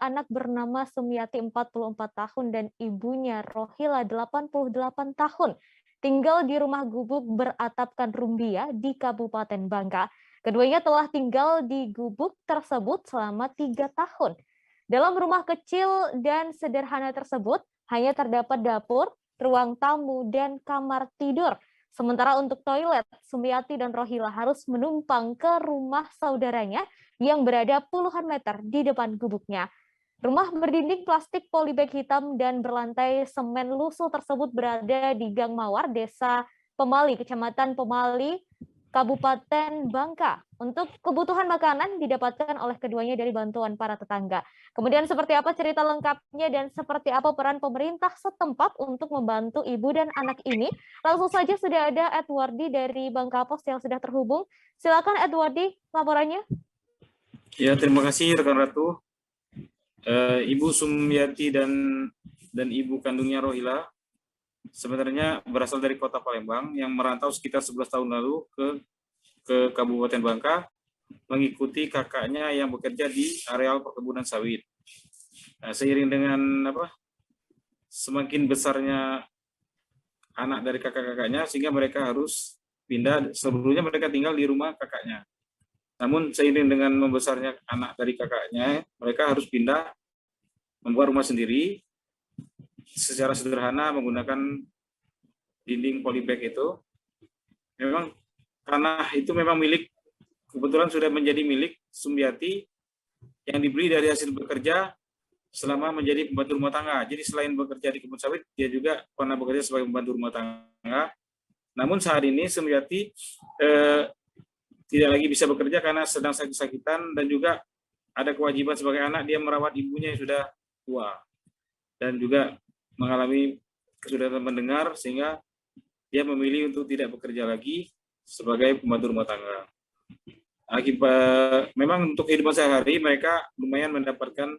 anak bernama Sumiati 44 tahun dan ibunya Rohila 88 tahun tinggal di rumah gubuk beratapkan rumbia di Kabupaten Bangka. Keduanya telah tinggal di gubuk tersebut selama 3 tahun. Dalam rumah kecil dan sederhana tersebut hanya terdapat dapur, ruang tamu, dan kamar tidur. Sementara untuk toilet, Sumiati dan Rohila harus menumpang ke rumah saudaranya yang berada puluhan meter di depan gubuknya. Rumah berdinding plastik polybag hitam dan berlantai semen lusuh tersebut berada di Gang Mawar, Desa Pemali, Kecamatan Pemali, Kabupaten Bangka. Untuk kebutuhan makanan didapatkan oleh keduanya dari bantuan para tetangga. Kemudian seperti apa cerita lengkapnya dan seperti apa peran pemerintah setempat untuk membantu ibu dan anak ini? Langsung saja sudah ada Edwardi dari Bangka Pos yang sudah terhubung. Silakan Edwardi, laporannya. Ya, terima kasih rekan Ratu. Ibu Sumiati dan ibu kandungnya Rohila sebenarnya berasal dari kota Palembang yang merantau sekitar 11 tahun lalu ke Kabupaten Bangka mengikuti kakaknya yang bekerja di areal perkebunan sawit. Seiring dengan semakin besarnya anak dari kakak-kakaknya sehingga mereka harus pindah. Sebelumnya mereka tinggal di rumah kakaknya. Namun seiring dengan membesarnya anak dari kakaknya, mereka harus pindah membuat rumah sendiri secara sederhana menggunakan dinding polybag itu. Memang tanah itu memang kebetulan sudah menjadi milik Sumiati yang dibeli dari hasil bekerja selama menjadi pembantu rumah tangga. Jadi selain bekerja di kebun sawit, dia juga pernah bekerja sebagai pembantu rumah tangga. Namun saat ini Sumiati tidak lagi bisa bekerja karena sedang sakit-sakitan dan juga ada kewajiban sebagai anak dia merawat ibunya yang sudah tua dan juga mengalami kesulitan mendengar sehingga dia memilih untuk tidak bekerja lagi sebagai pembantu rumah tangga. Akibat memang untuk kehidupan sehari-hari mereka lumayan mendapatkan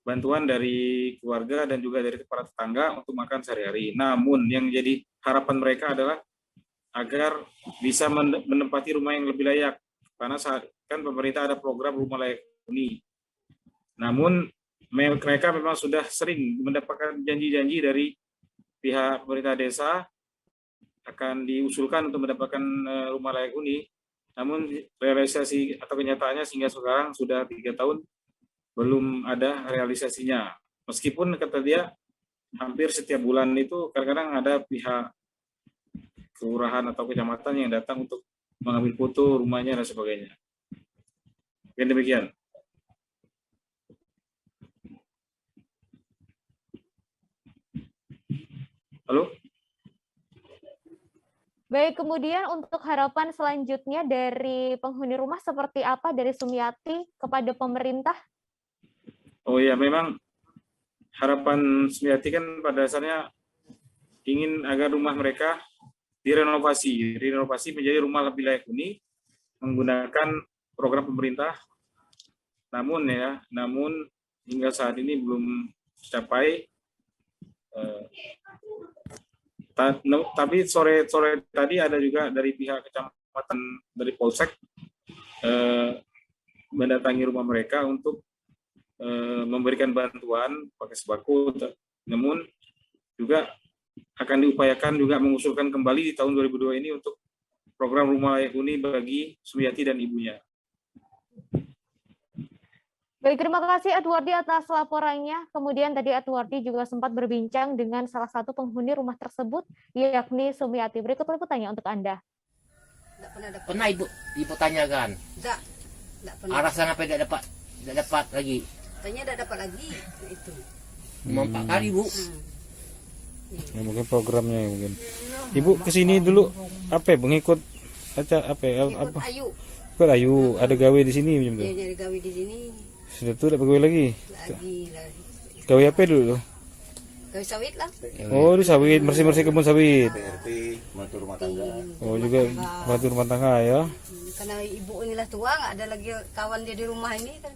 bantuan dari keluarga dan juga dari para tetangga untuk makan sehari-hari. Namun yang jadi harapan mereka adalah agar bisa menempati rumah yang lebih layak. Karena saat kan pemerintah ada program rumah layak huni. Namun mereka memang sudah sering mendapatkan janji-janji dari pihak pemerintah desa akan diusulkan untuk mendapatkan rumah layak huni. Namun realisasi atau kenyataannya sehingga sekarang sudah 3 tahun belum ada realisasinya. Meskipun kata dia hampir setiap bulan itu kadang-kadang ada pihak kelurahan atau kecamatan yang datang untuk mengambil foto rumahnya dan sebagainya. Dan demikian. Halo? Baik, kemudian untuk harapan selanjutnya dari penghuni rumah seperti apa dari Sumiati kepada pemerintah? Oh ya, memang harapan Sumiati kan pada dasarnya ingin agar rumah mereka direnovasi menjadi rumah lebih layak huni menggunakan program pemerintah. Namun hingga saat ini belum tercapai. Tapi sore tadi ada juga dari pihak kecamatan dari Polsek mendatangi rumah mereka untuk memberikan bantuan pakai sembako. Namun juga akan diupayakan juga mengusulkan kembali di tahun 2002 ini untuk program rumah layak huni bagi Sumiati dan ibunya. Baik, terima kasih Edwardi atas laporannya. Kemudian tadi Edwardi juga sempat berbincang dengan salah satu penghuni rumah tersebut, yakni Sumiati. Berikut liputannya untuk Anda. Pernah ibu tanyakan? Tidak pernah. Arah sana tidak dapat lagi. Katanya tidak dapat lagi itu. 4 kali bu. Ya, mungkin programnya mungkin. Ibu kesini dulu mengikut apa? Ayu. Ayu ada gawe di sini Dia nyari gawe di sini. Sudah tuh ada gawe lagi. Lagi. Gawe apa dulu? Gawe sawit lah. Oh, di sawit, bersih kebun sawit. PRT, bantu rumah tangga. Oh, juga bantu rumah tangga ya. Karena ibu inilah tua, nggak ada lagi kawan dia di rumah ini kan.